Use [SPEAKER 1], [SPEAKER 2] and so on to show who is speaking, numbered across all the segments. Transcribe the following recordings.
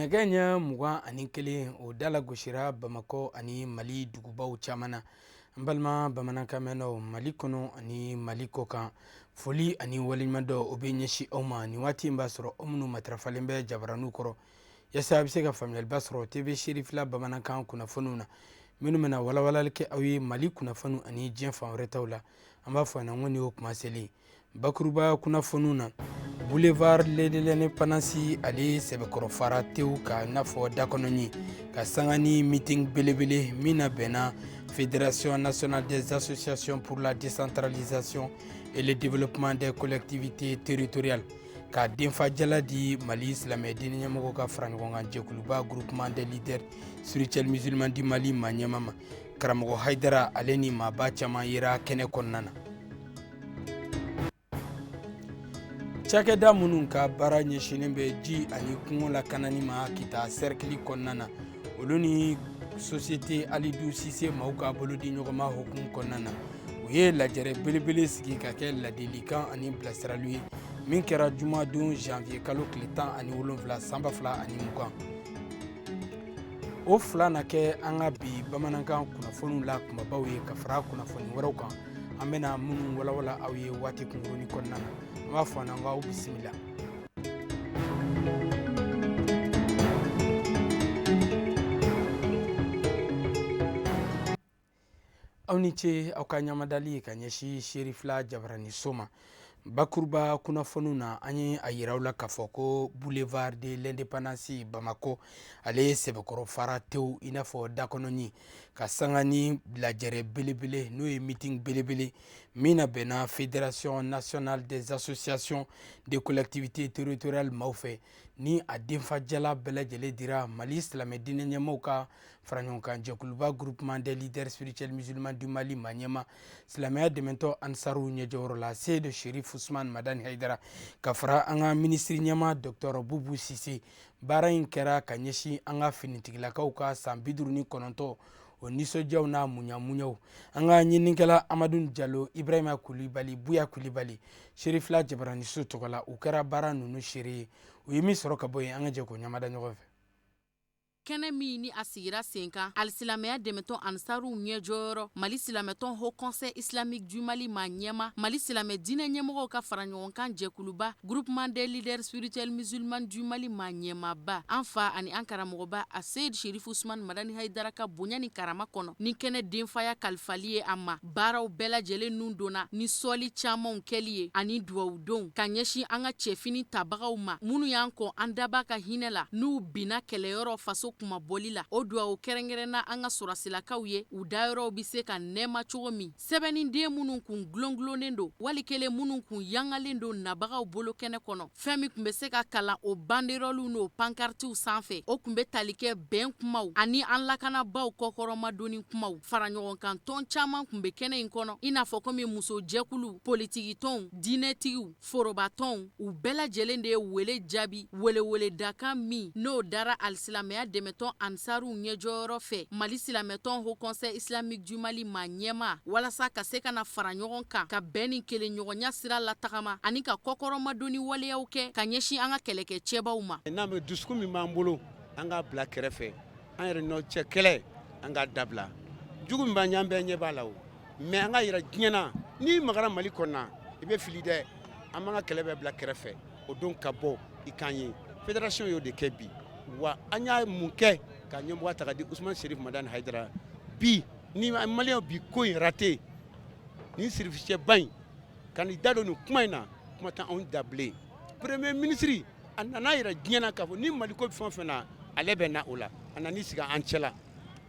[SPEAKER 1] Nɛgɛ mugan ani kelen o dala gosira Bamako ani Mali dugubaw caman na. An balima bamanankan mɛnnaw Mali kɔnɔ ani Mali kɔ kan foli ani waleɲuman dɔ o bɛ ɲɛsin aw ma nin waati in b'a sɔrɔ aw minnu matarafalen bɛ jabaraniw kɔrɔ yasa a bɛ se ka faamuyaliba sɔrɔ TV seri fila bamanankan kunnafoniw na minnu bɛna walawalali kɛ aw ye Mali kunnafoniw ani diɲɛ fan wɛrɛ taw la. An b'a fɔ an ko nin y'o kuma selen bakuruba kunnafoniw na. Boulevard de l'Indépendance ale sɛbɛkɔrɔ fara tew ka nafɔ dakɔnɔni ka sanga ni meeting belebele min na bɛnna Fédération nationale des associations pour la décentralisation et le développement des collectivités territoriales ka denfajala di Mali silamɛ diinɛ ɲɛmɔgɔw ka fara ɲɔgɔn kan jɛkuluba groupement des leaders spirituels musulmans du Mali ɲɛma ma karamɔgɔ Haidara ale ni maaba caman yera kɛnɛ kɔnɔna na. Cakɛda minnu ka baara ɲɛsinnen bɛ ji ani kungo lakanani ma kita cercle kɔnɔna na olu ni société Alidu Sise maaw ka bolo di ɲɔgɔn ma hukumu kɔnɔna na u ye lajɛrɛ belebele sigi ka kɛ ladilikan ani bilasiraliw ye min kɛra jumadon janvier kalo tile 17 san 2020 o fila na kɛ an ka bi bamanankan kunnafoniw la kumabaw ye ka fara kunnafoni wɛrɛw kan an bɛna minnu walawala aw ye waati kunkurunin kɔnɔna na. An b'a fɔ an k'aw bisimila. Aw ni ce aw ka ɲamadali ka ɲɛsin seri fila jabarani so ma. Bakuruba kunnafoniw na an ye a yiraw la k'a fɔ ko Boulevard de l'Indépendance Bamako ale sɛbɛkɔrɔ fara tew i n'a fɔ dakɔnɔni ka sanga ni lajɛrɛ belebele n'o ye meeting belebele min na bɛnna Fédération nationale des associations de collectivités territoriales maaw fɛ ni a denfajala bɛɛ lajɛlen dira Mali silamɛ diinɛ ɲɛmɔgɔw ka fara ɲɔgɔn kan jɛkuluba groupement des leaders spirituels musulmans du Mali ɲɛma silamɛya dɛmɛtɔ ansaru ɲɛjɔyɔrɔ la Seyid Sherif Ousmane Madani Haidara ka fara an ka ministre ɲɛma Dr Boubou Sise baara in kɛra ka ɲɛsin an ka finitigilakaw ka san 59 o nisɔndiyaw n'a muɲamuɲaw an ka ɲinikɛla Amadou Diallo Ibrahima Kulibali Buya Kulibali seri fila jabarani so tɔgɔ la u kɛra baara ninnu seere ye u ye min sɔrɔ ka bɔ yen an ka jɛ k'o ɲamada ɲɔgɔn fɛ.
[SPEAKER 2] Kɛnɛ min ni a sigira sen kan alisilamɛya dɛmɛtɔn ansaruw ɲɛjɔyɔrɔ Mali silamɛtɔn Haut Conseil islamique du Mali ɲɛma Mali silamɛ diinɛ ɲɛmɔgɔw ka fara ɲɔgɔn kan jɛkuluba groupement des leaders spirituels musulmans du Mali ɲɛmaba an fa ani an karamɔgɔba a Seyid Sherif Ousmane Madani Haidara ka bonya ni karama kɔnɔ ni kɛnɛ denfaya kalifali ye a ma baaraw bɛɛ lajɛlen nun donna ni sɔli camanw kɛli ye ani duwawudenw ka ɲɛsin an ka cɛfini tabagaw ma minnu y'an kɔ an daba ka hinɛ la n'u binna kɛlɛyɔrɔ faso kuma bɔli la o duwawu kɛrɛnkɛrɛnna an ka sɔrasilakaw ye u dayɔrɔw bi se ka nɛɛma cogo min sɛbɛnniden minnu kun gulongulonnen don wali kelen minnu kun yangalen don nabagaw bolo kɛnɛ kɔnɔ fɛn min kun bɛ se ka kalan o banderɔluw n'o pankartiw sanfɛ o kun bɛ tali kɛ bɛn kumaw ani an lakanabaw kɔkɔrɔmadonni kumaw fara ɲɔgɔn kan tɔn caman kun bɛ kɛnɛ in kɔnɔ i n'a fɔ komi musojɛkulu politikitɔnw diinɛtigiw forobatɔnw u bɛɛ lajɛlen de ye wele jaabi weleweledakan min n'o dara alisilamɛya dɛmɛtɔn ansaruw ɲɛjɔyɔrɔ fɛ Mali silamɛtɔn Haut Conseil islamique du Mali ɲɛma walasa ka se ka na fara ɲɔgɔn kan ka bɛn ni kelenɲɔgɔnya sira latagama ani ka kɔkɔrɔmadonni waleyaw kɛ ka ɲɛsin an ka kɛlɛkɛ cɛbaw ma.
[SPEAKER 3] N'an bɛ dusukun min b'an bolo an k'a bila kɛrɛfɛ an yɛrɛ ɲɔgɔn cɛ kɛlɛ an k'a dabila jugu min b'an ɲɛ an bɛɛ ɲɛ b'a la o mais an ka yira diɲɛ na n'i magara Mali kɔnɔna i bɛ fili dɛ an b'an ka kɛlɛ bɛɛ bila kɛrɛfɛ o don ka bɔ i kan ye fédération y'o de kɛ bi wa an y'a mun kɛ ka ɲɛmɔgɔ ta ka di Ousmane Sherif Madani Haidara bi ni maliyɛnw bi ko in raté ni sirifisiyɛba in ka n'i da don nin kuma in na kuma tɛ anw da bilen premier ministre a nana yira diɲɛ na k'a fɔ ni Mali ko bɛ fɛn o fɛn na ale bɛ na o la a nan'i sigi an cɛla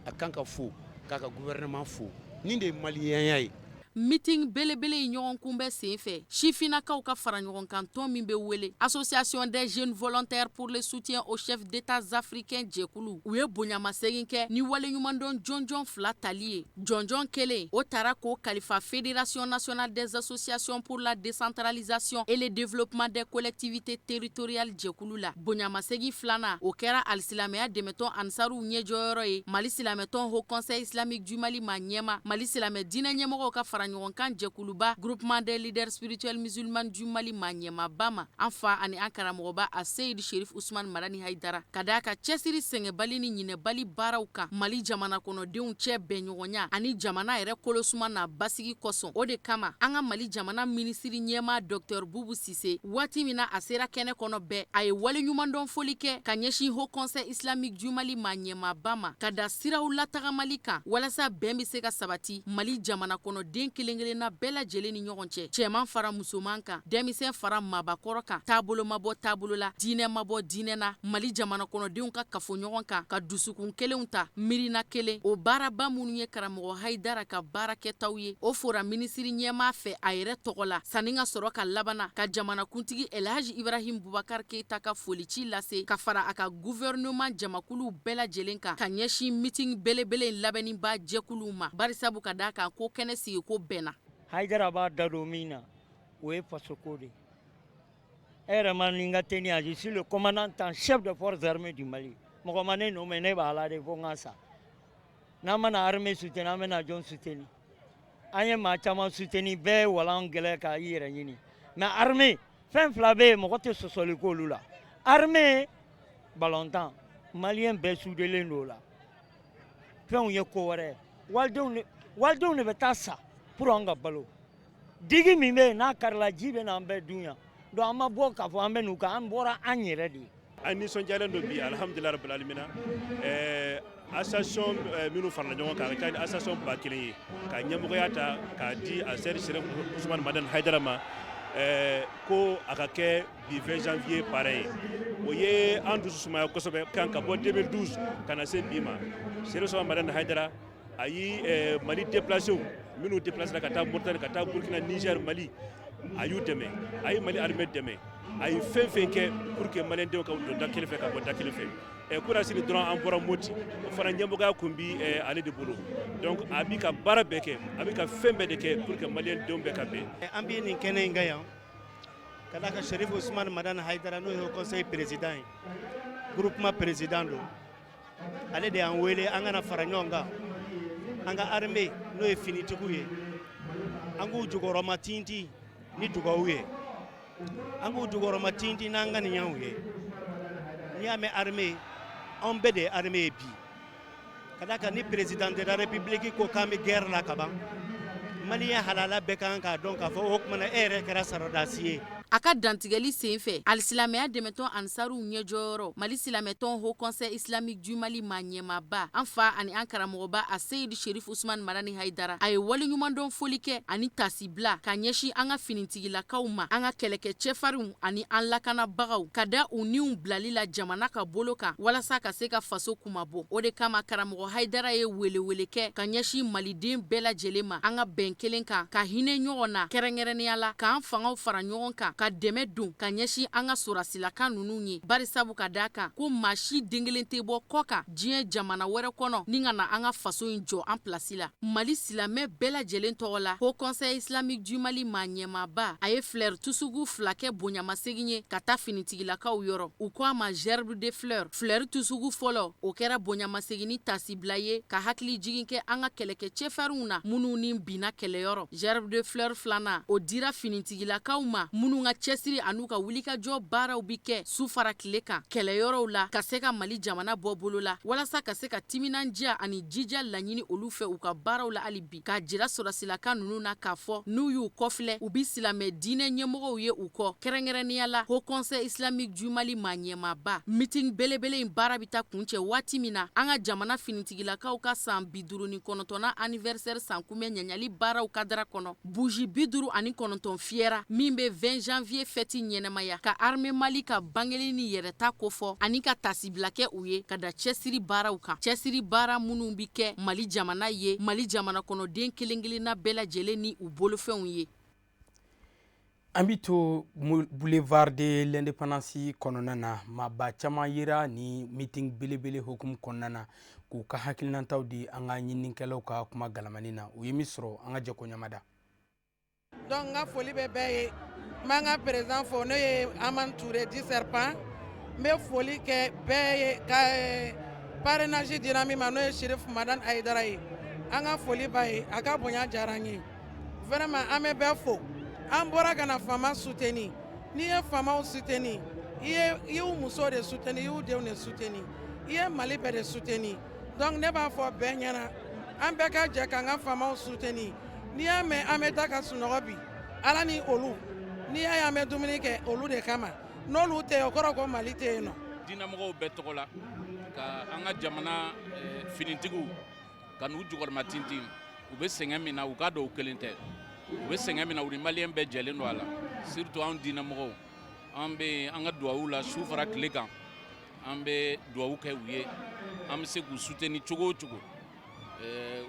[SPEAKER 3] a kan ka fo k'a ka gouvernement fo nin de ye maliyɛnya ye.
[SPEAKER 2] Meeting belebele yi ɲɔgɔn kunbɛn sen fɛ sifinnakaw ka fara ɲɔgɔn kan tɔn min bɛ wele Association des jeunes volontaires pour le soutien aux chefs d'états africains jɛkulu u ye bonyamasegin kɛ ni waleɲumandɔn jɔnjɔn fila tali ye jɔnjɔn kelen o taara k'o kalifa Fédération nationale des associations pour la décentralisation et le développement des collectivités territoriales jɛkulu la bonyamasegin filanan o kɛra alisilamɛya dɛmɛtɔn ansaruw ɲɛjɔyɔrɔ ye Mali silamɛtɔn Haut Conseil islamique du Mali ɲɛma Mali silamɛ diinɛ ɲɛmɔgɔw ka fara faraɲɔgɔnkan jɛkuluba groupement des leaders spirituels musulmans du Mali ma ɲɛmaaba ma an fa ani an karamɔgɔba a Seyid Sherif Usman Madani Haidara ka d'a ka cɛsiri sɛngɛbali ni ɲinɛbali baaraw kan Mali jamana kɔnɔdenw cɛ bɛnɲɔgɔnya ani jamana yɛrɛ kolosuma n'a basigi kosɔn. O de kama an ka Mali jamana minisiri ɲɛma Dr Boubou Cissé waati min na a sera kɛnɛ kɔnɔ bɛɛ a ye waleɲumandɔn foli kɛ ka ɲɛsin Haut Conseil islamique du Mali ma ɲɛmaaba ma ka da siraw latagamali kan walasa bɛn bɛ se ka sabati Mali jamana kɔnɔden kelen kelenna bɛɛ lajɛlen ni ɲɔgɔn cɛ. Cɛman fara musoman kan, denmisɛn fara mabakɔrɔ kan, taabolo ma bɔ taabolo la, diinɛ ma bɔ diinɛ na, Mali jamana kɔnɔdenw ka kafo ɲɔgɔn kan ka dusukun kelenw ta mirina kelen. O baaraba minnu ye karamɔgɔ Haidara ka baara kɛtaw ye o fora minisiri ɲɛma fɛ a yɛrɛ tɔgɔ la sanni ka sɔrɔ ka labana ka jamanakuntigi Elhaji Ibrahim Boubacar Keita ka folici lase ka fara a ka gouvernement jamakulu bɛɛ lajɛlen kan ka ɲɛsin meeting belebele labɛnniba jɛkuluw ma barisabu ka d'a kan ko kɛnɛ sigi ko bɛnna.
[SPEAKER 4] Haidara b'a da don min na o ye fasoko de ye. E yɛrɛ ma ni n ka teniya je suis le commandant en chef de forces armées du Mali. Mɔgɔ ma ne nommé ne b'a la de fo n ka sa. N'an mana armée soutenir an bɛna jɔn soutenir. An ye maa caman soutenir bɛɛ ye walan gɛlɛ k'a i yɛrɛ ɲini. Mais armée fɛn fila bɛ yen mɔgɔ tɛ sɔsɔli k'olu la. Armée balontan maliyɛn bɛɛ soudelen don o la. Fɛnw ye ko wɛrɛ ye. Walidenw de bɛ taa sa pour an ka balo. Digi min bɛ yen n'a karila ji bɛ n'an bɛɛ dun yan. Donc an ma bɔ k'a fɔ an bɛ n'u kan an bɔra an yɛrɛ de ye.
[SPEAKER 5] An nisɔndiyalen don bi alhamdulilayi rabbil alamina association minnu farala ɲɔgɔn kan a ka ca ni association 1000 ye ka ɲɛmɔgɔya ta k'a di a Seyid Sherif Usman Madani Haidara ma ko a ka kɛ bi 20 janvier pareil o ye an dusu sumaya kosɛbɛ kan ka bɔ 2012 ka na se bi ma Sherif Usman Madani Haidara a yi Mali déplacé minnu déplacé ka taa Mauritanie ka taa Burkina Niger Mali a y'u dɛmɛ a ye Mali armée dɛmɛ a ye fɛn fɛn kɛ pour que maliyɛndenw ka don da kelen fɛ ka bɔ da kelen fɛ kurasini dɔrɔn an bɔra Moti o fana ɲɛmɔgɔya kun bi ale de bolo donc a bɛ ka baara bɛɛ kɛ a bɛ ka fɛn bɛɛ de kɛ pour que maliyɛndenw bɛɛ ka bɛn.
[SPEAKER 6] An bɛ nin kɛnɛ in kan yan ka d'a kan Sherif Usman Madani Haidara n'o ye conseil président ye groupement président don ale de y'an wele an kana fara ɲɔgɔn kan an ka armée n'o ye finitigiw ye an k'u jukɔrɔma tinti ni dugawu ye an k'u jukɔrɔma tinti n'an ka niyanw ye n'i y'a mɛn armée anw bɛɛ de ye armée ye bi ka d'a kan ni président de la république ko k'an bɛ guerre la ka ban maliyɛn halala bɛɛ kan k'a dɔn k'a fɔ o tuma na e yɛrɛ kɛra saradasi ye.
[SPEAKER 2] A ka dantigɛli sen fɛ alisilamɛya dɛmɛtɔn ansaruw ɲɛjɔyɔrɔ Mali silamɛtɔn Haut Conseil islamique du Mali ma ɲɛmaaba an fa ani an karamɔgɔba a Seyid Sherif Usman Madani Haidara a ye waleɲumandɔn foli kɛ ani tasibila ka ɲɛsin an ka finitigilakaw ma an ka kɛlɛkɛ cɛfarinw ani an lakanabagaw ka da u niw bilali la jamana ka bolo kan walasa ka se ka faso kumabɔ. O de kama karamɔgɔ Haidara ye welewele kɛ ka ɲɛsin maliden bɛɛ lajɛlen ma an ka bɛn kelen kan ka hinɛ ɲɔgɔn na kɛrɛnkɛrɛnnenya la k'an fangaw fara ɲɔgɔn kan ka dɛmɛ don ka ɲɛsin an ka sorasilakan ninnu ye barisabu ka d'a kan ko maa si den kelen tɛ bɔ kɔ kan diɲɛ jamana wɛrɛ kɔnɔ ni ka na an ka faso in jɔ an pilasi la. Mali silamɛ bɛɛ lajɛlen tɔgɔ la Haut Conseil islamique du Mali ma ɲɛmaaba a ye fleur tusugu fila kɛ bonyamasegin ye ka taa finitigilakaw yɔrɔ u ko a ma gerbe de fleur fleur tusugu fɔlɔ o kɛra bonyamasegin ni tasibila ye ka hakili jigin kɛ an ka kɛlɛkɛ cɛfarinw na minnu ni binna kɛlɛyɔrɔ. Gerbe de fleur filanan o dira finitigilakaw ma minnu ka cɛsiri an'u ka wulikajɔ baaraw bi kɛ su fara tile kan kɛlɛyɔrɔw la ka se ka Mali jamana bɔ bolo la walasa ka se ka timinandiya ani jija laɲini olu fɛ u ka baaraw la hali bi ka jira sɔrɔsilakan ninnu na k'a fɔ n'u y'u kɔfilɛ u bi silamɛ diinɛ ɲɛmɔgɔw ye u kɔ kɛrɛnkɛrɛnnenya la Haut Conseil islamique du Mali ma ɲɛmaaba meeting belebele in baara bi ta kuncɛ waati min na an ka jamana finitigilakaw ka san 59nan anniversaire sankunbɛn ɲaɲali baaraw kadara kɔnɔ bougie 59 fiyɛra min bɛ 20 janvier fɛti ɲɛnɛmaya ka armée Mali ka bangeli ni yɛrɛta kofɔ ani ka tasibila kɛ u ye ka da cɛsiri baaraw kan cɛsiri baara minnu bi kɛ Mali jamana ye Mali jamana kɔnɔden kelen kelenna bɛɛ lajɛlen ni u bolofɛnw ye.
[SPEAKER 1] An bi to boulevard de l'indépendance kɔnɔna na maaba caman yera ni meeting belebele hukumu kɔnɔna na k'u ka hakilinataw di an ka ɲininikɛlaw ka kuma galamani na u ye min sɔrɔ an ka jɛko ɲamada.
[SPEAKER 7] Donc n ka foli bɛ bɛɛ ye n b'an ka président fo n'o ye Amane Touré di Serpent n bɛ foli kɛ bɛɛ ye ka parrainage dira min ma n'o ye Sherif Madani Haidara ye an ka foli b'a ye a ka bonya diyara an ye vraiment an bɛ bɛɛ fo an bɔra ka na faama soutenir n'i ye faamaw soutenir i y'u musow de soutenir i y'u denw de soutenir i ye Mali bɛɛ de soutenir donc ne b'a fɔ bɛɛ ɲɛna an bɛɛ ka jɛ k'an ka faamaw soutenir n'i y'a mɛn an bɛ taa ka sunɔgɔ bi Ala ni olu n'i y'a ye an bɛ dumuni kɛ olu de kama n'olu tɛ yen o kɔrɔ ko Mali tɛ yen nɔ.
[SPEAKER 8] Diinɛmɔgɔw bɛɛ tɔgɔ la ka an ka jamana finitigiw ka n'u jukɔrɔma tintin u bɛ sɛgɛn min na u k'a dɔn u kelen tɛ u bɛ sɛgɛn min na u ni maliyɛn bɛɛ jɛlen don a la surtout anw diinɛmɔgɔw an bɛ an ka duwawu la su fara tile kan an bɛ duwawu kɛ u ye an bɛ se k'u soutenir cogo o cogo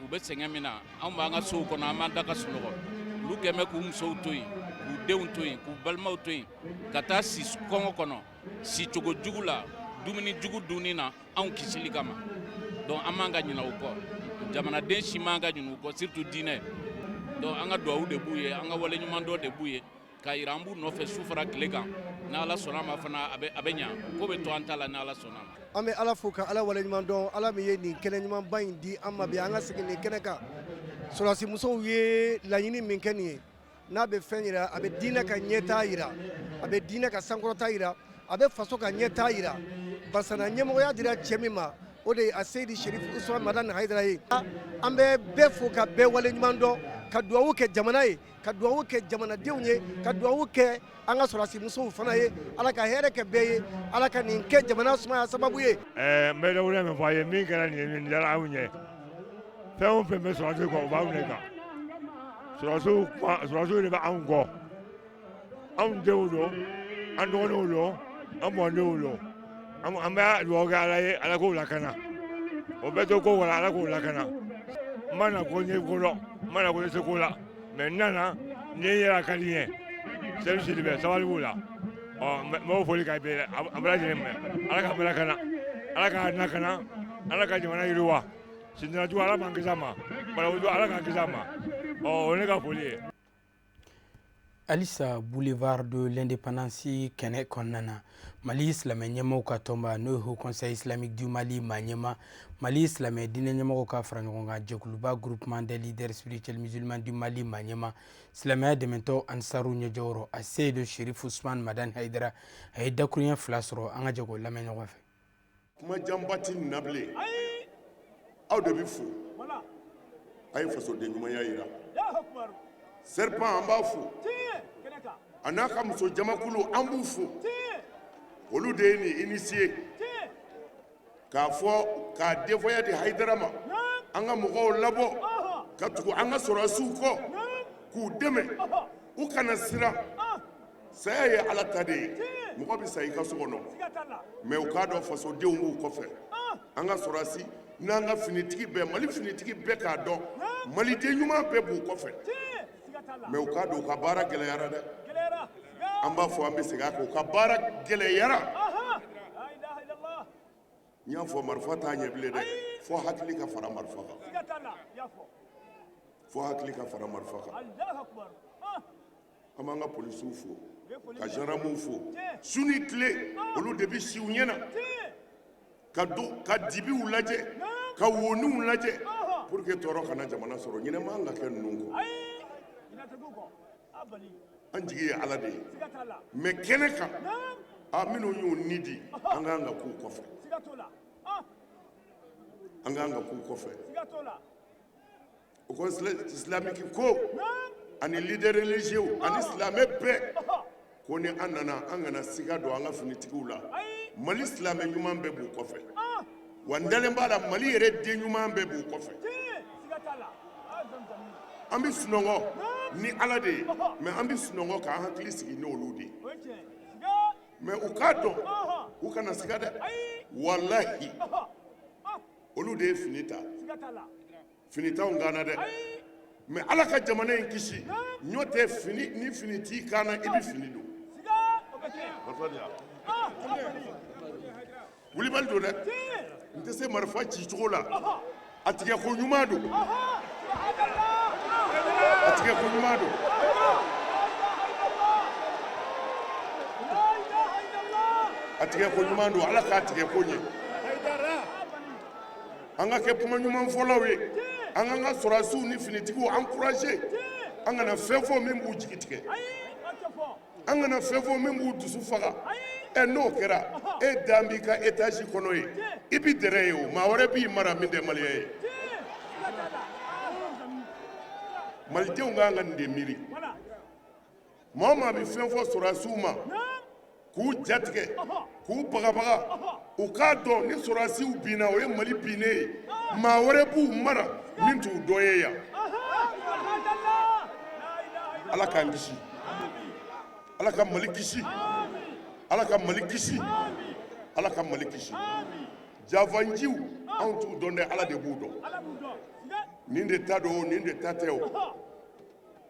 [SPEAKER 8] u bɛ sɛgɛn min na anw b'an ka sow kɔnɔ an b'an da ka sunɔgɔ olu kɛn bɛ k'u musow to yen k'u denw to yen k'u balimaw to yen ka taa si kɔngɔ kɔnɔ si cogo jugu la dumuni jugu dunni na anw kisili kama donc an m'an ka ɲinɛ u kɔ jamanaden si m'an ka ɲinɛ u kɔ surtout diinɛ donc an ka duwawu de b'u ye an ka waleɲuman dɔ de b'u ye k'a yira an b'u nɔfɛ su fara tile kan ni Ala sɔnna a ma fana a bɛ ɲa ko bɛ to an ta la ni Ala sɔnna a ma.
[SPEAKER 9] An bɛ Ala fo ka Ala waleɲuman dɔn Ala min ye nin kɛnɛ ɲumanba in di an ma bi an ka segin nin kɛnɛ kan sɔrɔdasi musow ye laɲini min kɛ nin ye n'a bɛ fɛn yira a bɛ diinɛ ka ɲɛtaa yira a bɛ diinɛ ka sankɔrɔta yira a bɛ faso ka ɲɛtaa yira barisa na ɲɛmɔgɔya dira cɛ min ma o de ye a Seydi Sherif Usman Madani Hayidara ye an bɛ bɛɛ fo ka bɛɛ waleɲuman dɔn ka duwawu kɛ jamana ye ka duwawu kɛ jamanadenw ye ka duwawu kɛ an ka sɔrɔdasi musow fana ye Ala ka hɛrɛ kɛ bɛɛ ye Ala ka nin kɛ jamana sumaya sababu ye.
[SPEAKER 10] N bɛ dawuda min fɔ a ye min kɛra nin ye nin diyara anw ye fɛn o fɛn bɛ sɔrɔdasiw kan o b'anw de kan sɔrɔdasiw de bɛ anw kɔ anw denw don an dɔgɔninw don an mɔdenw don an bɛ duwawu kɛ Ala ye Ala k'o lakana o bɛɛ to ko wala Ala k'o lakana n ma na ko n ye ko dɔn n ma na ko n se ko la mais n nana ni n yɛrɛ ka di n ye Seydou Sidibé sabali b'u la n b'o foli k'a bɛɛ a bɛɛ lajɛlen mɛn Ala ka bɛɛ lakana Ala k'a lakana Ala ka jamana yiriwa sinanjugu Ala m'an kisi a ma balawu Ala k'an kisi a ma o ne ka foli ye.
[SPEAKER 1] Alisa boulevard de l'indépendance kɛnɛ kɔnɔna na Mali silamɛ ɲɛmɔgɔw ka tɔnba n'o ye Haut Conseil islamique du Mali Maɲema Mali silamɛ diinɛ ɲɛmɔgɔw ka fara ɲɔgɔn kan jɛkuluba groupement des leaders spirituels musulmans du Mali Maɲema silamɛya dɛmɛtɔ Ansaru ɲɛjɔyɔrɔ a Seydi Sherif Usman Madani Hayidara a ye dakuruɲɛ 2 sɔrɔ an ka jɛ k'o lamɛn ɲɔgɔn fɛ.
[SPEAKER 11] Kuma janba ti nin na bilen aw de bɛ fo a ye fasoden ɲumanya yira serpent an b'a fo a n'a ka muso jamakulu an b'u fo olu de ye nin initié k'a fɔ k'a dévoyer di Hayidara ma an ka mɔgɔw labɔ ka tugu an ka sɔrɔdasiw kɔ k'u dɛmɛ u kana siran saya ye Ala ta de ye mɔgɔ bɛ sa i ka so kɔnɔ mais u k'a dɔn fasodenw b'u kɔfɛ an ka sɔrɔdasi n'an ka finitigi bɛɛ Mali finitigi bɛɛ k'a dɔn maliden ɲuman bɛɛ b'u kɔfɛ mais u k'a dɔn u ka baara gɛlɛyara dɛ an b'a fɔ an bɛ segin a kan u ka baara gɛlɛyara n y'a fɔ marifa t'a ɲɛ bilen dɛ fo hakili ka fara marifa kan fo hakili ka fara marifa kan an b'an ka polisiw fo ka gendarmew fo su ni tile olu de bɛ si u ɲɛna ka dibiw lajɛ ka woniw lajɛ pour que tɔɔrɔ kana jamana sɔrɔ ɲinɛ man ka kɛ ninnu kɔ an jigi ye Ala de ye mais kɛnɛ kan minnu y'u ni di an k'an ka k'u kɔfɛ an k'an ka k'u kɔfɛ o conseil islamique ko ani leader religieux ani silamɛ bɛɛ ko ni an nana an kana siga don an ka finitigiw la Mali silamɛ ɲuman bɛɛ b'u kɔfɛ wa n dalen b'a la Mali yɛrɛ den ɲuman bɛɛ b'u kɔfɛ an bɛ sunɔgɔ ni Ala de ye mais an bɛ sunɔgɔ k'an hakili sigi n'olu de ye mais u k'a dɔn u kana siga dɛ walahi olu de ye fini ta fini t'anw kana dɛ mais Ala ka jamana in kisi ɲɔ tɛ fini ni fini t'i kana i bɛ fini don wulibali don dɛ n tɛ se marifa ci cogo la a tigɛ ko ɲuman don a tigɛ ko ɲuman don a tigɛ ko ɲuman don Ala k'a tigɛ ko ɲɛ an ka kɛ kuma ɲuman fɔlaw ye an k'an ka sɔrɔdasiw ni finitigiw encourager an kana fɛn fɔ min b'u jigi tigɛ an kana fɛn fɔ min b'u dusu faga n'o kɛra e dan b'i ka étage kɔnɔ ye i bi dɛrɛ ye o maa wɛrɛ b'i mara min tɛ maliyɛn ye malidenw ka kan ka nin de miiri maa o maa bɛ fɛn fɔ sɔrɔdasiw ma k'u jatigɛ k'u bagabaga u k'a dɔn ni sɔrɔdasiw binna o ye mali binnen ye maa wɛrɛ b'u mara min t'u dɔ ye yan ala k'an kisi ala ka mali kisi ala ka mali kisi ala ka mali kisi jafanjiw anw t'u dɔn dɛ ala de b'u dɔn nin de ta don nin de ta tɛ o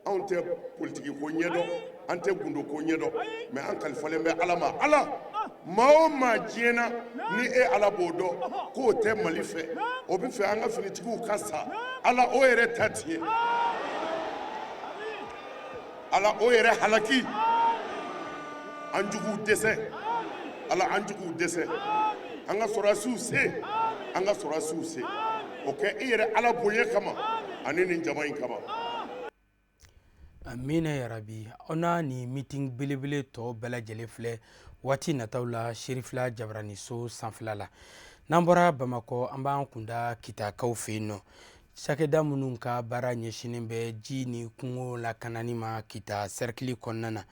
[SPEAKER 11] anw tɛ politiki ko ɲɛdɔn an tɛ gundo ko ɲɛdɔn mais an kalifalen bɛ ala ma ala maa o maa diɲɛna ni e ala b'o dɔn k'o tɛ mali fɛ o bɛ fɛ an ka finitigiw ka sa ala o yɛrɛ ta tiɲɛ ala o yɛrɛ halaki an juguw dɛsɛ ala an juguw dɛsɛ an ka sɔrɔdasiw se an ka sɔrɔdasiw se o kɛ i yɛrɛ ala bonya kama ani nin jama in kama
[SPEAKER 1] amina yarabi ona ni meeting belebele tɔ bɛɛ lajɛlen filɛ waati nataw la Sherifla Jabaraniso sanfɛla la n'an bɔra Bamakɔ an b'an kunda Kitakaw fɛ yen nɔ cakɛda minnu ka baara ɲɛsinnen bɛ ji ni kungo lakanani ma Kita cercle kɔnɔna na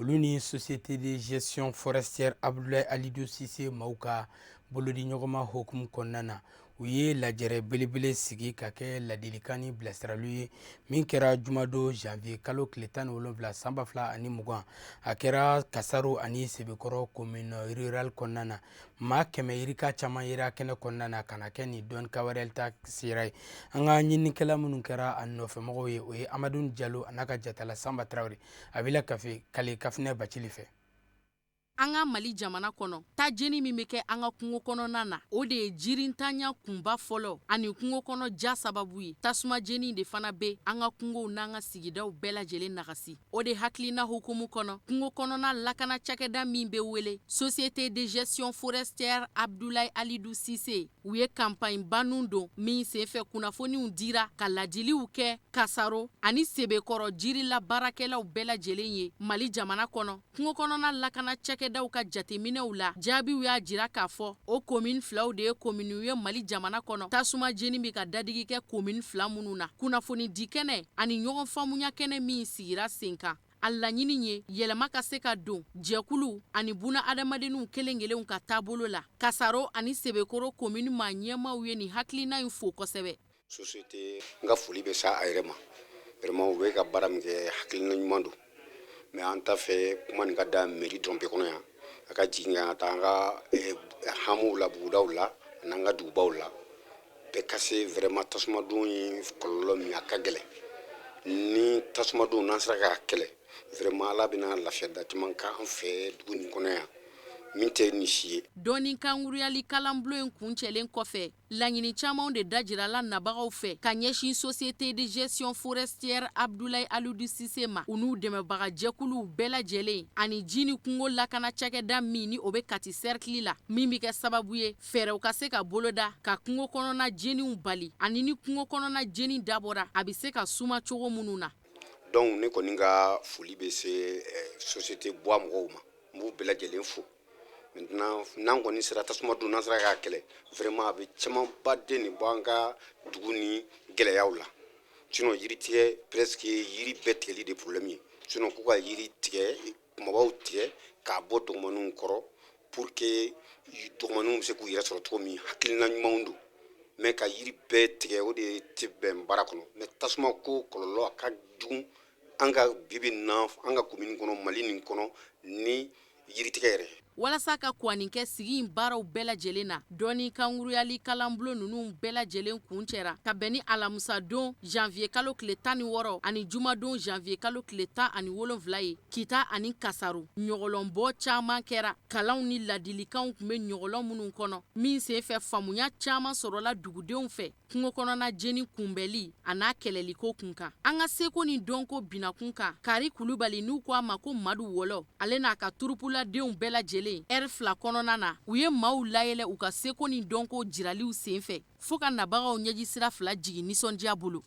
[SPEAKER 1] olu ni société de gestion forestière Abdoulaye Alidou Cissé maaw ka bolodiɲɔgɔnma hokumu kɔnɔna na u ye lajɛrɛ belebele sigi ka kɛ ladilikan ni bilasiraliw ye min kɛra jumadon janvier kalo tile 17 san 2020 a kɛra Kasaro ani Sebekɔrɔ commune rurale kɔnɔna na maa 100 yirika caman yera kɛnɛ kɔnɔna na kana kɛ ni dɔnni ka wɛrɛ ta sira ye an ka ɲinikɛla minnu kɛra a nɔfɛmɔgɔw ye o ye Amadou Diallo n'a ka jatala Samba Traoré a bila kafe kale kafinɛ bacili fɛ
[SPEAKER 2] an ka Mali jamana kɔnɔ tajeni min bɛ kɛ an ka kungo kɔnɔna na o de ye jirintanya kunba fɔlɔ ani kungo kɔnɔ ja sababu ye tasuma jeni de fana bɛ an ka kungow n'an ka sigidaw bɛɛ lajɛlen nagasi o de hakilina hukumu kɔnɔ kungo kɔnɔna lakana cakɛda min bɛ wele société de gestion forestière Abdoulaye Alidou Cissé u ye campagne banu don min senfɛ kunnafoniw dira ka ladiliw kɛ Kasaro ani Sebekɔrɔ jiri la baarakɛlaw bɛɛ lajɛlen ye Mali jamana kɔnɔ kungo kɔnɔna lakana cakɛdaw ka jateminɛw la jaabiw y'a jira k'a fɔ o commune filaw de ye commune ye Mali jamana kɔnɔ tasuma jeni bɛ ka dadigi kɛ commune fila minnu na kunnafoni di kɛnɛ ani ɲɔgɔn faamuya kɛnɛ min sigira sen kan a laɲini ye yɛlɛma ka se ka don jɛkulu ani buna adamadenw kelen-kelenw ka taabolo la Kasaro ani Sebekɔrɔ commune ma ɲɛmaaw ye nin hakilina in fo kosɛbɛ
[SPEAKER 12] société n ka foli bɛ sa a yɛrɛ ma vraiment u bɛ ka baara min kɛ hakilina ɲuman don mais an ta fɛ kuma nin ka da mairie dɔrɔn bɛɛ kɔnɔ yan a ka jigin ka taa an ka hamuw la bugudaw la n'an ka dugubaw la bɛɛ ka se vraiment tasumadon ye kɔlɔlɔ min a ka gɛlɛn ni tasumadon n'an sera k'a kɛlɛ vraiment ala bɛna lafiya da caman k'an fɛ dugu nin kɔnɔ yan min tɛ ni si ye
[SPEAKER 2] dɔɔni kankuruyali kalanbulon in kuncɛlen kɔfɛ laɲini camanw de dajirala nabagaw fɛ ka ɲɛsin société de gestion forestière Abdoulaye Alidou Cissé ma u n'u dɛmɛbaga jɛkuluw bɛɛ lajɛlen ani ji ni kungo lakana cakɛda min ni o bɛ Kati cercle la min bɛ kɛ sababu ye fɛɛrɛw ka se ka boloda ka kungo kɔnɔna jeniw bali ani ni kungo kɔnɔna jeni dabɔra a bɛ se ka suma cogo minnu na
[SPEAKER 12] donc ne kɔni ka foli bɛ se société bois mɔgɔw ma n b'u bɛɛ lajɛlen fo maintenant n'an kɔni sera tasuma don n'an sera k'a kɛlɛ vraiment a bɛ camanba den de bɔ an ka dugu ni gɛlɛyaw la sinon yiri tigɛ presque yiri bɛɛ tigɛli de problème ye sinon k'u ka yiri tigɛ kumabaw tigɛ k'a bɔ dɔgɔmaninw kɔrɔ pour que dɔgɔmaninw bɛ se k'u yɛrɛ sɔrɔ cogo min hakilina ɲumanw don mais ka yiri bɛɛ tigɛ o de tɛ bɛn baara kɔnɔ mais tasuma ko kɔlɔlɔ a ka jugu an ka bibi na an ka commune kɔnɔ Mali nin kɔnɔ ni yiri tigɛ yɛrɛ
[SPEAKER 2] walasa ka kuwanin kɛ sigi in baaraw bɛɛ lajɛlen na dɔɔni kankuruyali kalanbulon ninnu bɛɛ lajɛlen kuncɛra ka bɛn ni alamusa don janvier kalo tile 16 ani jumadon janvier kalo tile 17 ye Kita ani Kasaro ɲɔgɔlɔnbɔ caman kɛra kalanw ni ladilikanw tun bɛ ɲɔgɔlɔn minnu kɔnɔ min senfɛ faamuya caman sɔrɔla dugudenw fɛ kungo kɔnɔna jeni kunbɛli a n'a kɛlɛliko kun kan an ka seko ni dɔnko binakun kan Kari Kulubali n'u ko a ma ko Madu Wɔlɔ ale n'a ka turupuladenw bɛɛ lajɛlen R fila kɔnɔna na u ye maaw layɛlɛ u ka seko ni dɔnko jiraliw senfɛ fo ka nabagaw ɲɛji sira fila jigin nisɔndiya bolo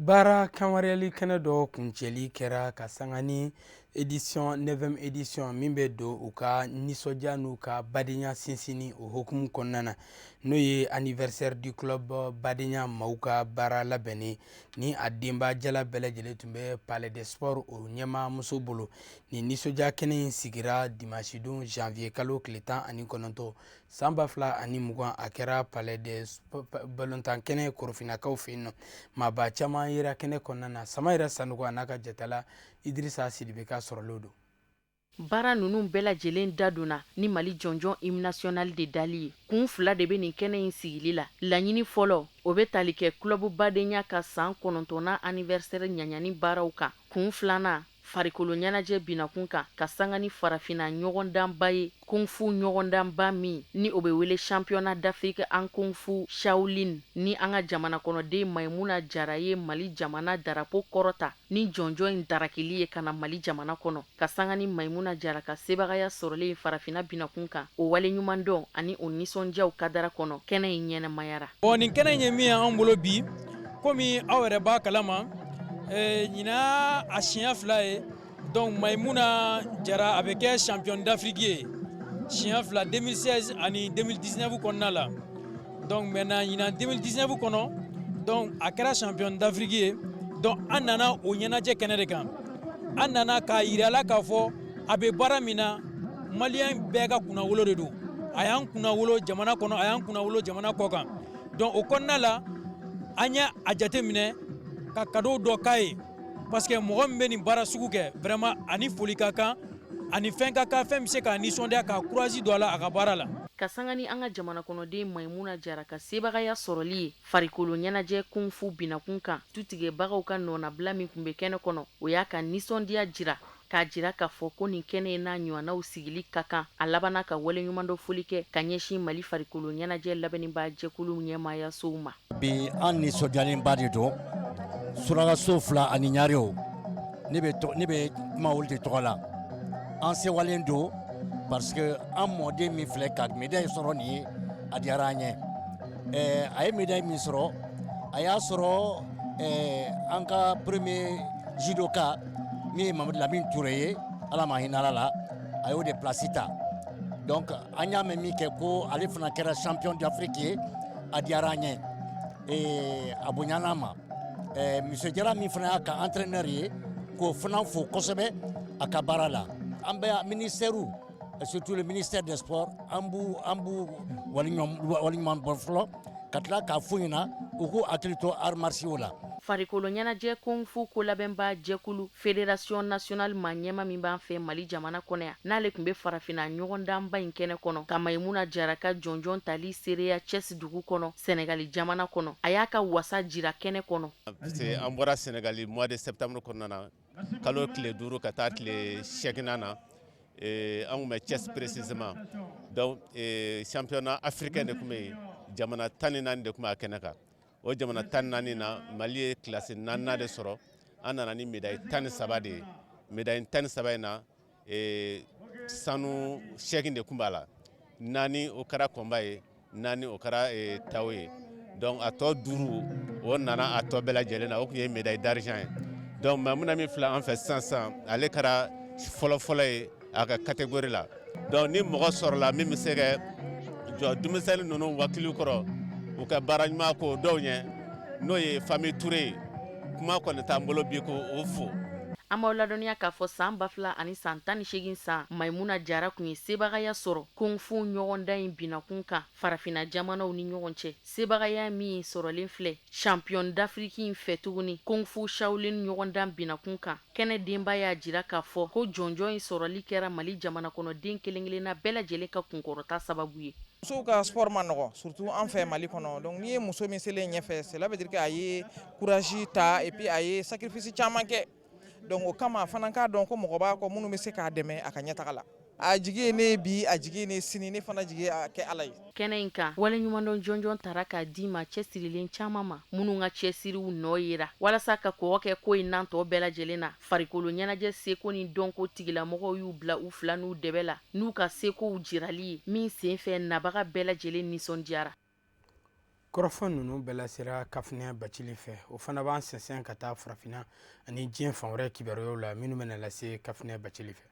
[SPEAKER 1] Bara kanwariyali kɛnɛ dɔ kuncɛli kɛra ka sanga ni édition 9e édition min bɛ don u ka nisɔndiya n'u ka badenya sinsinni o hokumu kɔnɔna na n'o ye anniversaire du club badenya maaw ka baara labɛnnen ni a denba jala bɛɛ lajɛlen tun bɛ palais des sports o ɲɛmaamuso bolo ni nisɔndiya kɛnɛ in sigira dimanche don janvier kalo tile 19 san 2020 a kɛra palais des balontan kɛnɛ korofinakaw fɛ yen nɔ maaba caman yera kɛnɛ kɔnɔna na sama yɛrɛ sanuko a n'a ka jatala Idrissa Sidibe ka sɔrɔlen don.
[SPEAKER 2] Baara ninnu bɛɛ lajɛlen da donna ni Mali jɔnjɔn hymne national de dali ye. Kun fila de bɛ nin kɛnɛ in sigili la. Laɲini fɔlɔ o bɛ tali kɛ club badenya ka san 9nan anniversaire ɲaɲani baaraw kan. Kun filanan farikolo ɲɛnajɛ binakun kan ka sanga ni farafina ɲɔgɔndanba ye kung fu ɲɔgɔndanba min ni o bɛ wele championnat d'Afrique en kung fu Shaolin ni an ka jamana kɔnɔden Maimuna Jara ye Mali jamana darapo kɔrɔta ni jɔnjɔn in darakili ye kana Mali jamana kɔnɔ ka sanga ni Maimuna Jara ka sebagaya sɔrɔlen farafina binakun kan o wale ɲuman dɔn ani o nisɔndiyaw kadara kɔnɔ kɛnɛ in ɲɛnɛmayara.
[SPEAKER 13] Nin kɛnɛ in ye min y'an bolo bi komi aw yɛrɛ b'a kalama ɲina a siɲɛ fila ye donc Maimuna Jara a bɛ kɛ champion d'Afrique ye siɲɛ fila 2016 ani 2019 kɔnɔna la donc maintenant ɲina 2019 kɔnɔ donc a kɛra champion d'Afrique ye donc an nana o ɲɛnajɛ kɛnɛ de kan an nana k'a yirala k'a fɔ a bɛ baara min na maliyɛn bɛɛ ka kunnawolo de don a y'an kunnawolo jamana kɔnɔ a y'an kunnawolo jamana kɔ kan donc o kɔnɔna la an y'a jate minɛ ka cadeau dɔ k'a ye parce que mɔgɔ min bɛ nin baara sugu kɛ vraiment ani foli ka kan ani fɛn ka kan fɛn bɛ se k'a nisɔndiya ka courage don a la a ka baara la.
[SPEAKER 2] Ka sanga ni an ka jamana kɔnɔden Maimuna Jara ka sebagaya sɔrɔli ye farikolo ɲɛnajɛ kung fu binakun kan tutigɛbagaw ka nɔnabila min tun bɛ kɛnɛ kɔnɔ o y'a ka nisɔndiya jira k'a jira k'a fɔ ko nin kɛnɛ n'a ɲɔgɔnnaw sigili ka kan a labanna ka waleɲuman dɔ foli kɛ ka ɲɛsin Mali farikolo ɲɛnajɛ labɛnniba jɛkulu ɲɛmaayasow ma.
[SPEAKER 14] Bi an nisɔndiyalenba de don surakaso fila ani ɲarew ne bɛ kuma olu de tɔgɔ la an sewalen don parce que an mɔden min filɛ ka médaille sɔrɔ nin ye a diyara an ye a ye médaille min sɔrɔ a y'a sɔrɔ an ka premier judoka min ye Mamadu Lamine Touré ye ala ma hinɛ ala la a y'o de place ta donc an y'a mɛn min kɛ ko ale fana kɛra champion d'Afrique ye a diyara an ye a bonyana ma monsieur Jara min fana y'a ka entraîneur ye k'o fana fo kosɛbɛ a ka baara la an bɛ ministère surtout le ministère des sports an b'u waliɲuman bɔ fɔlɔ ka tila k'a f'u ɲɛna u k'u hakili to arts martiaux la.
[SPEAKER 2] Farikolo ɲɛnajɛ kung fu ko labɛnba jɛkulu fédération nationale ma ɲɛma min b'an fɛ Mali jamana kɔnɔ yan n'ale tun bɛ farafina ɲɔgɔndanba in kɛnɛ kɔnɔ ka Maimuna Jara ka jɔnjɔn tali seereya Thiès dugu kɔnɔ Sénégali jamana kɔnɔ a y'a ka wasa jira kɛnɛ kɔnɔ.
[SPEAKER 15] An bɔra Sénégali mois de septembre kɔnɔna na kalo tile 5 ka taa tile 8 na an tun bɛ Thiès précisément donc championnat africain de tun bɛ yen jamana 14 de tun b'a kɛnɛ kan. O jamana 14 na Mali ye classe 4 de sɔrɔ an nana ni médaille 13 de ye médaille 13 in na sanu 8 de tun b'a la 4 o kɛra kɔnba ye 4 o kɛra taw ye donc a tɔ 5 o nana a tɔ bɛɛ lajɛlen na o tun ye médaille d'argent ye donc Maimuna min filɛ an fɛ sisan ale kɛra fɔlɔfɔlɔ ye a ka catégorie la donc ni mɔgɔ sɔrɔla min bɛ se ka jɔ denmisɛnnin ninnu wakili kɔrɔ u ka baara ɲuman ko dɔw ɲɛ n'o ye famille Touré kuma kɔni t'an bolo bi ko o fo.
[SPEAKER 2] An b'aw ladɔnniya k'a fɔ san 2000 ani san 18 san Maimuna Jara kun ye sebagaya sɔrɔ kung fu ɲɔgɔndan in binakun kan farafina jamanaw ni ɲɔgɔn cɛ sebagaya min sɔrɔlen filɛ champion d'Afrique in fɛ tuguni kung fu Shaolin ɲɔgɔndan binakun kan kɛnɛ denba y'a jira k'a fɔ ko jɔnjɔn in sɔrɔli kɛra Mali jamana kɔnɔden kelen-kelenna bɛɛ lajɛlen ka kunkɔrɔta sababu ye.
[SPEAKER 16] Musow ka sport ma nɔgɔ surtout an fɛ Mali kɔnɔ donc n'i ye muso min selen ɲɛfɛ cela veut dire que a ye courage ta et puis a ye sacrifice caman kɛ donc o kama a fana k'a dɔn ko mɔgɔ b'a kɔ minnu bɛ se k'a dɛmɛ a ka ɲɛtaga la a jigi ye ne bi a jigi ye ne sini ne fana jigi a kɛ Ala ye.
[SPEAKER 2] Kɛnɛ in kan waleɲumandɔn jɔnjɔn tara k'a di ma cɛsirilen caman ma minnu ka cɛsiriw nɔ yera walasa ka kɔgɔ kɛ ko in n'an tɔ bɛɛ lajɛlen na farikolo ɲɛnajɛ seko ni dɔnko tigilamɔgɔw y'u bila u fila n'u dɛbɛ la n'u ka sekow jirali ye min sen fɛ nabaga bɛɛ lajɛlen nisɔndiyara.
[SPEAKER 1] kɔrɔfɔ ninnu bɛɛ lasera kafinɛ bacili fɛ o fana b'an sɛnsɛn ka taa farafinna ani diɲɛ fan wɛrɛ kibaruyaw la minnu bɛna lase kafinɛ bacili fɛ.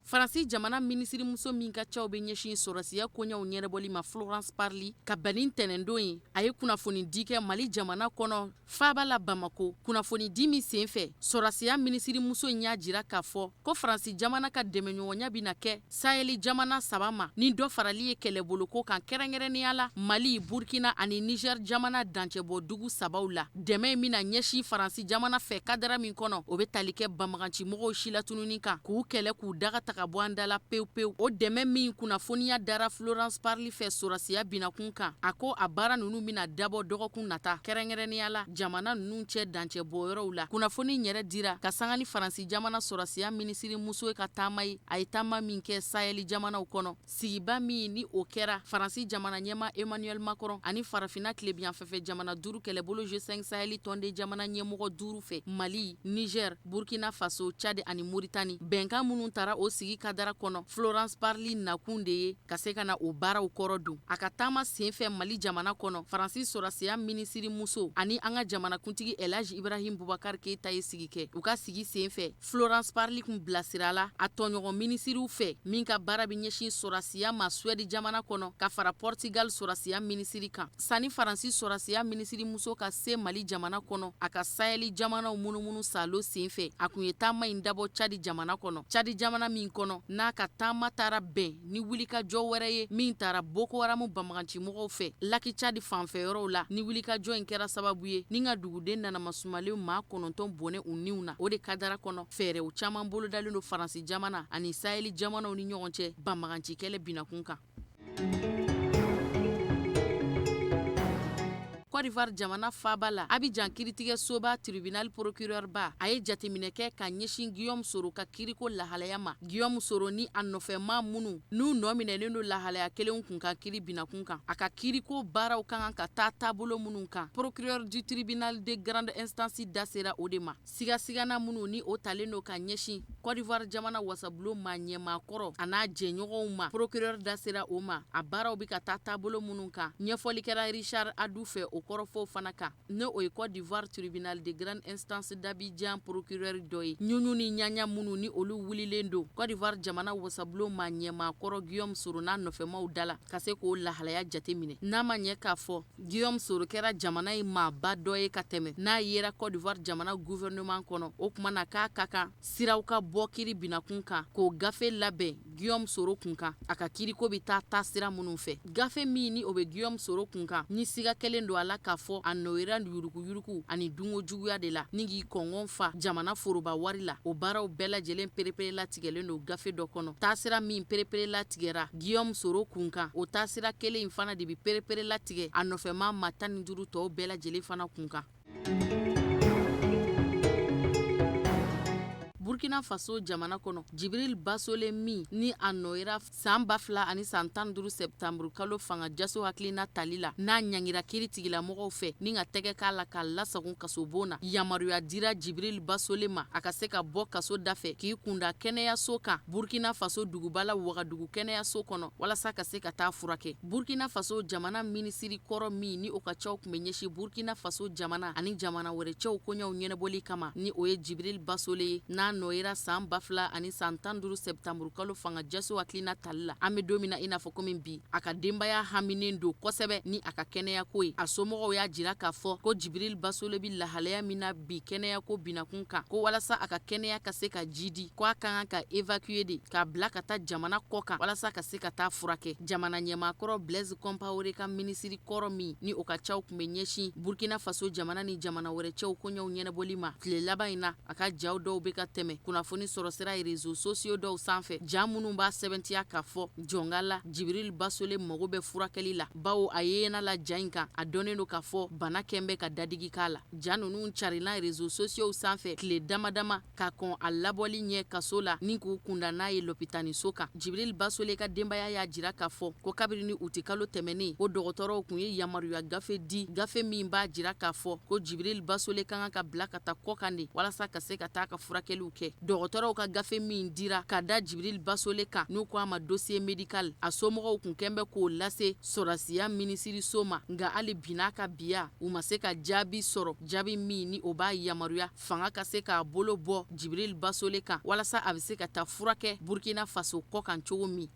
[SPEAKER 2] Faransi jamana minisiri muso min ka cɛw bɛ ɲɛsin sɔrɔsiya koɲɛw ɲɛnabɔli ma Florence Parly ka bɛn ni ntɛnɛndon ye a ye kunnafoni di kɛ Mali jamana kɔnɔ faaba la Bamako. Kunnafoni di min sen fɛ sɔrɔsiya minisiri muso in y'a jira k'a fɔ ko Faransi jamana ka dɛmɛɲɔgɔnya bɛna kɛ Saheli jamana 3 ma ni dɔ farali ye kɛlɛboloko kan kɛrɛnkɛrɛnnenya la Mali, Burkina ani Niger jamana dancɛbɔ dugu 3 la. Dɛmɛ in bɛna ɲɛsin Faransi jamana fɛ kadara min kɔnɔ o bɛ tali kɛ banbagancimɔgɔw si la tununi kan k'u kɛlɛ k'u daga ka bɔ an dala pewu. O dɛmɛ min kunnafoniya dara Florence Parly fɛ sɔrɔsiya binakun kan a ko a baara ninnu bɛna dabɔ dɔgɔkun nata kɛrɛnkɛrɛnnenya la jamana ninnu cɛ dancɛ bɔyɔrɔw la. Kunnafoni yɛrɛ dira ka sanga ni Faransi jamana sɔrɔsiya minisiri muso ye ka taama ye a ye taama min kɛ Saheli jamanaw kɔnɔ sigiba min ni o kɛra Faransi jamana ɲɛma Emmanuel Macron ani farafinna tilebiyanfɛfɛ jamana 5 kɛlɛbolo G5 Saheli tɔnden jamana ɲɛmɔgɔ 5 fɛ Mali, Niger, Burkina Faso, Tchad ani Mauritanie bɛnkan minnu tara o sigi kadara kɔnɔ Florence Parly nakun de ye ka se ka na o baaraw kɔrɔ dun. A ka taama sen fɛ Mali jamana kɔnɔ Faransi sɔrɔsiya minisiri muso ani an ka jamanakuntigi Elhaji Ibrahim Boubacar Keita ye sigi kɛ. U ka sigi sen fɛ Florence Parly kun bilasirala a tɔɲɔgɔn minisiriw fɛ min ka baara bɛ ɲɛsin sɔrɔsiya ma Suède jamana kɔnɔ ka fara Portugal sɔrɔsiya minisiri kan. Sani Faransi sɔrɔsiya minisiri muso ka se Mali jamana kɔnɔ a ka Saheli jamanaw munumunu salo sen fɛ a kun ye taama in dabɔ Tchad jamana kɔnɔ. Tchad jamana min kɔnɔ n'a ka taama taara bɛn ni wulikajɔ wɛrɛ ye min taara Boko Haram banbagancimɔgɔw fɛ Laki Tchad fanfɛyɔrɔw la ni wulikajɔ in kɛra sababu ye ni ka duguden nanamasumalenw maa 9 bɔnɛ u niw na o de kadara kɔnɔ fɛɛrɛw caman bolodalen do Faransi jamana ani Saheli jamanaw ni ɲɔgɔn cɛ banbagancikɛlɛ binakun kan. Côte d'Ivoire jamana faaba la Abidjan kiritigɛ soba tribunal procureur ba a ye jateminɛ kɛ ka ɲɛsin Guillaume Soro ka kiriko lahalaya ma. Guillaume Soro ni a nɔfɛma minnu n'u nɔ minɛlen do lahalaya kelenw kun ka kiri binakun kan a ka kiriko baaraw kan ka taa taabolo minnu kan procureur du tribunal de grande instance da sera o de ma. Sigasigana minnu ni o talen do ka ɲɛsin Côte d'Ivoire jamana wasabulon ma ɲɛmaakɔrɔ a n'a jɛɲɔgɔnw ma procureur da sera o ma a baaraw bɛ ka taa taabolo minnu kan ɲɛfɔli kɛra Richard Adou fɛ o kɔrɔfɔ fana kan ne o ye Côte d'Ivoire tribunal de grande instance d'Abidjan procureur dɔ ye ɲuɲu ni ɲaɲa minnu ni olu wulilen do Côte d'Ivoire jamana wasabulon ma ɲɛmaakɔrɔ Guillaume Soro n'a nɔfɛmaw dala ka se k'o lahalaya jate minɛ n'a ma ɲɛ k'a fɔ Guillaume Soro kɛra jamana ye maaba dɔ ye ka tɛmɛ n'a yera Côte d'Ivoire jamana gouvernement kɔnɔ o kuma na k'a ka kan siraw ka bɔ kiri binakun kan k'o gafe labɛn Guillaume Soro kun kan a ka kiriko bɛ taa sira minnu fɛ gafe min ni o bɛ Guillaume Soro kun kan ni siga kelen do a la k'a fɔ a nɔyera yuruku ani dungo juguya de la ni k'i kɔngɔn fa jamana foroba wari la o baaraw bɛɛ lajɛlen perepere latigɛlen do gafe dɔ kɔnɔ taasira min perepere latigɛra Guillaume Soro kun kan o taasira kelen in fana de bɛ perepere latigɛ a nɔfɛma ma 15 tɔw bɛɛ lajɛlen fana kun kan. Burkina Faso jamana kɔnɔ Jibril Basole min ni a nɔyera san 2000 ani san 15 septembre kalo fanga jaso hakilina tali la n'a ɲangira kiri tigilamɔgɔw fɛ ni ka tɛgɛ k'a la k'a lasagon kasobon na yamaruya dira Jibril Basole ma a ka se ka bɔ kaso da fɛ k'i kunda kɛnɛyaso kan Burkina Faso dugubala Wagadugu kɛnɛyaso kɔnɔ walasa ka se ka taa furakɛ. Burkina Faso jamana minisiri kɔrɔ min ni o ka cɛw kun bɛ ɲɛsin Burkina Faso jamana ani jamana wɛrɛ cɛw koɲɛw ɲɛnabɔli kama ni o ye Jibril Basole ye n'a nɔyera san 2000 ani san 15 septembre kalo fanga jaso hakilina tali la an bɛ don min na i n'a fɔ komi bi a ka denbaya haminen do kosɛbɛ ni a ka kɛnɛyako ye a somɔgɔw y'a jira k'a fɔ ko Jibril Basole bi lahalaya min na bi kɛnɛyako binakun kan ko walasa a ka kɛnɛya ka se ka jidi ko a kan ka évacuer de k'a bila ka taa jamana kɔ kan walasa ka se ka taa furakɛ. Jamana ɲɛmaakɔrɔ Blaise Compaoré ka minisiri kɔrɔ min ni o ka cɛw kun bɛ ɲɛsin Burkina Faso jamana ni jamana wɛrɛ cɛw koɲɛw ɲɛnabɔli ma tile laban in na a ka jaw dɔw bɛ ka tɛmɛ kunnafoni sɔrɔ sira réseaux sociaux dɔw sanfɛ ja minnu b'a sɛbɛntiya k'a fɔ jɔnga la Jibril Basole mago bɛ furakɛli la bawo a yeena la ja in kan a dɔnnen do k'a fɔ bana kɛn bɛ ka dadigi k'a la ja ninnu carila réseaux sociaux sanfɛ tile damadama ka kɔn a labɔli ɲɛ kaso la ni k'u kunda n'a ye lopitaniso kan. Jibril Basole ka denbaya y'a jira k'a fɔ ko kabiri ni u tɛ kalo tɛmɛnen o dɔgɔtɔrɔw kun ye yamaruya gafe di gafe min b'a jira k'a fɔ ko Jibril Basole kan ka bila ka taa kɔ kan de walasa ka se ka taa ka furakɛliw kɛ dɔgɔtɔrɔw ka gafe min dira ka da Jibril Basole kan n'u ko a ma dossier médical a somɔgɔw kun kɛn bɛ k'o lase sɔrasiya minisiriso ma nga hali bin'a ka biya u ma se ka jaabi sɔrɔ jaabi min ni o b'a yamaruya fanga ka se k'a bolo bɔ Jibril Basole kan walasa a bɛ se ka taa furakɛ Burkina Faso kɔ kan cogo min.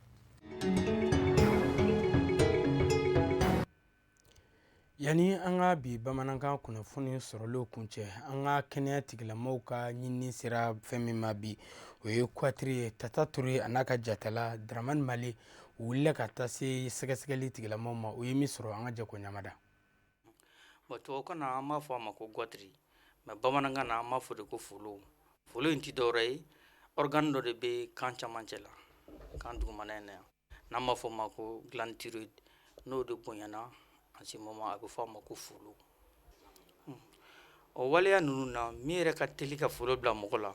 [SPEAKER 1] Yani an ka bi bamanankan kunnafoni sɔrɔlenw kuncɛ an ka kɛnɛya tigilamɔgɔw ka ɲinini sera fɛn min ma bi o ye Kwatiri ye Tata Ture a n'a ka jatala Dramani Male u wulila ka taa se sɛgɛsɛgɛli tigilamɔgɔw ma u ye min sɔrɔ an ka jɛ ko ɲamada.
[SPEAKER 17] Tubabukan na an b'a fɔ a ma ko Kwatiri mais bamanankan na an b'a fɔ de ko folo. Folo in ti dɔwɛrɛ ye organe dɔ de bɛ kan camancɛ la kan dugumana in na yan n'an b'a fɔ o ma ko glande thyroïde n'o de bonyana en ce moment a bɛ fɔ a ma ko folo. O waleya ninnu na min yɛrɛ ka teli ka folo bila mɔgɔ la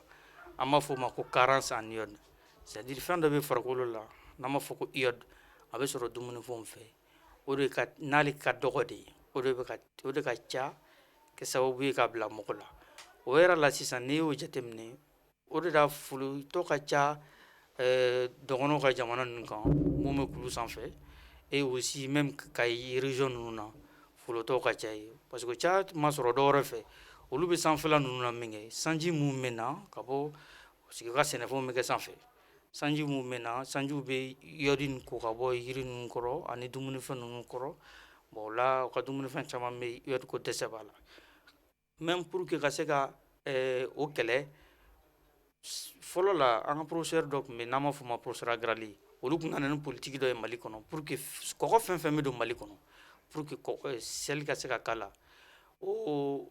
[SPEAKER 17] an b'a fɔ o ma ko carence en iode c'est-à-dire fɛn dɔ bɛ farikolo la n'an b'a fɔ ko iode a bɛ sɔrɔ dumunifɛnw fɛ o de ka n'ale ka dɔgɔ de o de ka ca kɛ sababu ye ka bila mɔgɔ la o yɛrɛ la sisan n'i y'o jateminɛ o de la folo tɔ ka ca dɔgɔnɔw ka jamana ninnu kan mun bɛ kulu sanfɛ et aussi même Kayi région ninnu na folotɔw ka ca ye parce que ca ma sɔrɔ dɔ wɛrɛ fɛ olu bɛ sanfɛla ninnu na min kɛ sanji mun bɛ na ka bɔ parce que u ka sɛnɛfɛnw bɛ kɛ sanfɛ sanji mun bɛ na sanjiw bɛ yɔrɔ nin ko ka bɔ yiri ninnu kɔrɔ ani dumunifɛn ninnu kɔrɔ bon o la u ka dumunifɛn caman bɛ yɔrɔ ko dɛsɛ b'a la même pour que ka se ka o kɛlɛ fɔlɔ la an ka professeur dɔ tun bɛ n'an b'a fɔ o ma professeur Agrali olu tun nana ni politique dɔ ye Mali kɔnɔ pour que kɔgɔ fɛn fɛn bɛ don Mali kɔnɔ pour que sel ka se ka k'a la o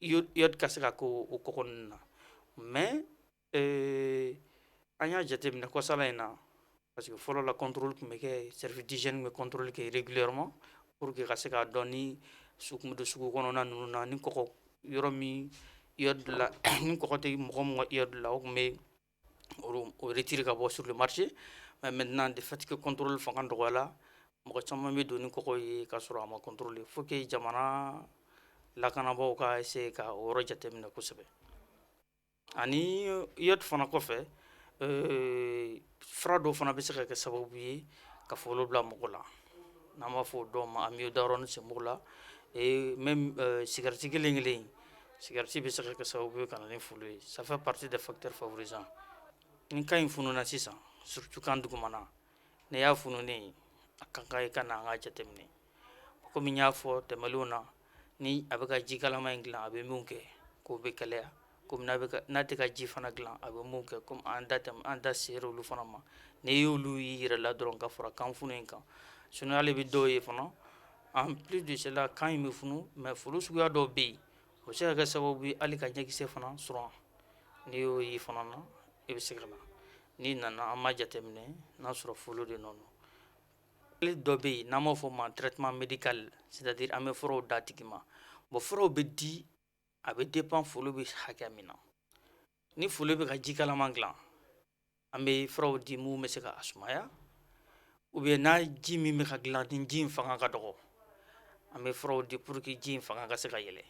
[SPEAKER 17] iode ka se ka k'o kɔgɔ ninnu na mais an y'a jateminɛ kɔsala in na parce que fɔlɔ la contrôle tun bɛ kɛ service d'hygiène bɛ contrôle kɛ régulièrement pour que ka se k'a dɔn ni su tun bɛ don sugu kɔnɔna ninnu na ni kɔgɔ yɔrɔ min iode la ni kɔgɔ tɛ mɔgɔ min ka iode la o tun bɛ o retirer ka bɔ sur le marché mais maintenant de fait que contrôle fanga dɔgɔyala mɔgɔ caman bɛ don ni kɔgɔ ye ka sɔrɔ a ma contrôler faut que jamana lakanabaaw ka essayer ka o yɔrɔ jateminɛ kosɛbɛ ani iode fana kɔfɛ fura dɔw fana bɛ se ka kɛ sababu ye ka folo bila mɔgɔ la n'an b'a fɔ o dɔw ma amiodarone senbɔ la et même cigarette kelen kelen cigarette bɛ se ka kɛ sababu ye ka na ni folo ye ça fait partie des facteurs favorisants ni kan in fununa sisan surtout kan dugumana ne y'a fununen a kan ka ka na an ka jateminɛ komi n y'a fɔ tɛmɛlenw na ni a bɛ ka ji kalama in dilan a bɛ min kɛ k'o bɛ kɛlɛya komi n'a tɛ ka ji fana dilan a bɛ mun kɛ komi an da sera olu fana ma n'i y'olu y'i yɛrɛ la dɔrɔn ka fara kan funu in kan sinon ale bɛ dɔw ye fana en plus de cela kan in bɛ funu mais folo suguya dɔw bɛ yen o bɛ se ka kɛ sababu ye hali ka ɲɛkisɛ fana sɔrɔ n'i y'o ye fana na i bɛ se ka na n'i nana an ma jateminɛ n'a sɔrɔ folo de nɔ ale dɔ bɛ yen n'an b'a fɔ o ma traitement médical c'est-à-dire an bɛ furaw d'a tigi ma bon furaw bɛ di a bɛ dépend folo bɛ hakɛ min na ni folo bɛ ka ji kalaman dilan an bɛ furaw di mun bɛ se ka sumaya ou bien n'a ji min bɛ ka dilan ni ji in fanga ka dɔgɔ an bɛ furaw di pour que ji in fanga ka se ka yɛlɛ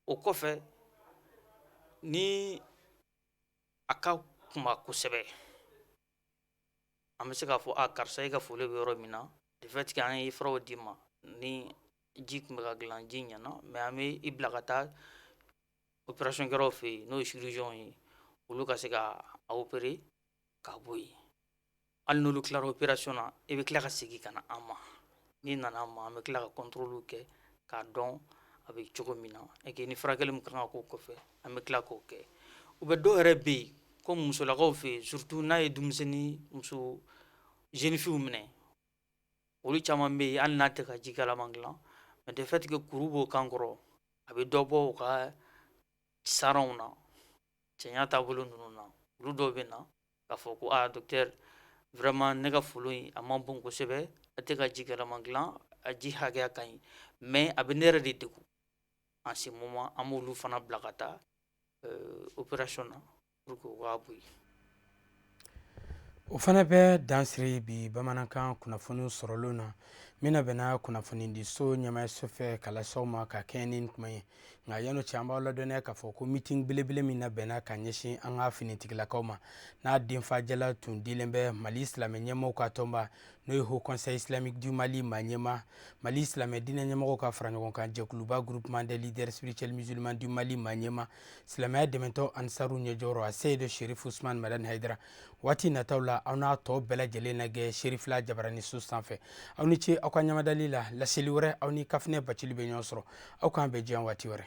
[SPEAKER 17] o kɔfɛ ni a ka kuma kosɛbɛ an bɛ se k'a fɔ karisa e ka folo bɛ yɔrɔ min na de fait que an ye furaw d'i ma ni ji tun bɛ ka dilan ji ɲɛna mais an bɛ i bila ka taa opération kɛlaw fɛ yen n'o ye chirurgien ye olu ka se ka opérer ka bɔ yen hali n'olu tilara opération na i bɛ tila ka segin ka na an ma n'i nana an ma an bɛ tila ka contrôle kɛ k'a dɔn a bɛ cogo min na et que ni furakɛli min kan ka k'o kɔfɛ an bɛ tila k'o kɛ u bɛ dɔw yɛrɛ bɛ yen comme musolakaw fɛ yen surtout n'a ye denmisɛnnin muso jeune fille minɛ olu caman bɛ yen hali n'a tɛ ka ji kalaman dilan mais de fait que kuru b'o kan kɔrɔ a bɛ dɔ bɔ u ka saranw na cɛnya taabolo ninnu na olu dɔw bɛ na k'a fɔ ko docteur vraiment ne ka folo in a ma bon kosɛbɛ a tɛ ka ji kalaman dilan a ji hakɛya ka ɲi mais a bɛ ne yɛrɛ de degun en ce moment an b'olu fana bila ka taa opération na pour que u k'a bɔ yen.
[SPEAKER 1] O fana bɛ dansiri bi bamanankan kunnafoniw sɔrɔlen na mina bena kunnafoni di so ɲama sofɛ kala sɔgɔma ka kɛɲɛ ni kuma ye nka yan'o cɛ an b'aw ladɔnniya k'a fɔ ko meeting belebele min na bɛnna ka ɲɛsin an ka finitigilakaw ma n'a denfajala tun dilen bɛ mali silamɛ ɲɛmɔgɔw ka tɔnba n'o ye haut conseil islamique du mali ma ɲɛma mali silamɛ diinɛ ɲɛmɔgɔw ka fara ɲɔgɔn kan jɛkuluba groupement des leaders spirituels musulmans du mali ma ɲɛma silamɛya dɛmɛtɔ ansaru ɲɛjɔyɔrɔ a seyidu sherif usman madani haidara waati nataw la aw n'a tɔ bɛɛ lajɛlen lajɛ sherifla jabarani so sanfɛ aw ni ce aw ka ɲamadali la laseli wɛrɛ aw ni kafinɛ bacili bɛ ɲɔgɔn sɔrɔ aw k'an bɛɛ diyan waati wɛrɛ